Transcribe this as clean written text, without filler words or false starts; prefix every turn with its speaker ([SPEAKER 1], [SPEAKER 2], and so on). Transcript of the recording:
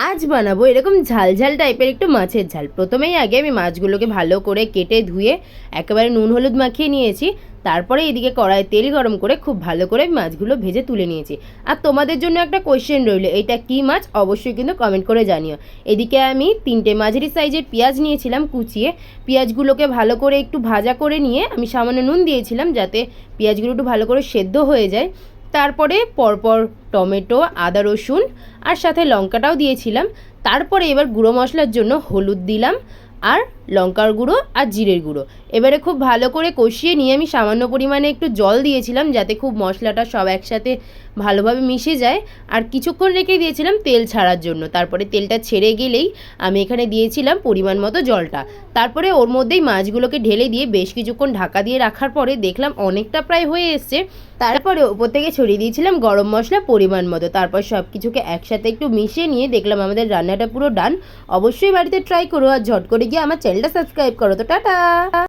[SPEAKER 1] আজ বানাবো এরকম ঝাল ঝাল টাইপের একটু মাছের ঝাল। প্রথমেই আগে আমি মাছগুলোকে ভালো করে কেটে ধুয়ে একেবারে নুন হলুদ মাখিয়ে নিয়েছি। তারপরে এদিকে কড়াই তেল গরম করে খুব ভালো করে মাছগুলো ভেজে তুলে নিয়েছি। আর তোমাদের জন্য একটা কোয়েশ্চেন রইল, এটা কি মাছ অবশ্যই কিন্তু কমেন্ট করে জানিও। এদিকে আমি 3টে মাঝারি সাইজের পেঁয়াজ নিয়েছিলাম কুচিয়ে। পেঁয়াজগুলোকে ভালো করে একটু ভাজা করে নিয়ে আমি সামান্য নুন দিয়েছিলাম যাতে পেঁয়াজগুলো একটু ভালো করে সেদ্ধ হয়ে যায়। তারপরে পরপর টমেটো, আদা রসুন আর সাথে লঙ্কাটাও দিয়েছিলাম। তারপরে এবার গুঁড়ো মশলার জন্য হলুদ দিলাম আর লঙ্কার গুঁড়ো আর জিরের গুঁড়ো। এবারে খুব ভালো করে কষিয়ে নিয়ে আমি সামান্য পরিমাণে একটু জল দিয়েছিলাম যাতে খুব মশলাটা সব একসাথে ভালোভাবে মিশে যায়। আর কিছুক্ষণ রেখে দিয়েছিলাম তেল ছাড়ার জন্য। তারপরে তেলটা ছেড়ে গেলেই আমি এখানে দিয়েছিলাম পরিমাণ মতো জলটা। তারপরে ওর মধ্যেই মাছগুলোকে ঢেলে দিয়ে বেশ কিছুক্ষণ ঢাকা দিয়ে রাখার পরে দেখলাম অনেকটা প্রায় হয়ে এসছে। তারপরে ওপর থেকে ছড়িয়ে দিয়েছিলাম গরম মশলা পরিমাণ মতো। তারপর সব কিছুকে একসাথে একটু মিশিয়ে নিয়ে দেখলাম আমাদের রান্নাটা পুরো ডান। অবশ্যই বাড়িতে ট্রাই করো আর ঝট করে গিয়ে আমার চ্যানেলটা সাবস্ক্রাইব করো। তো টাটা।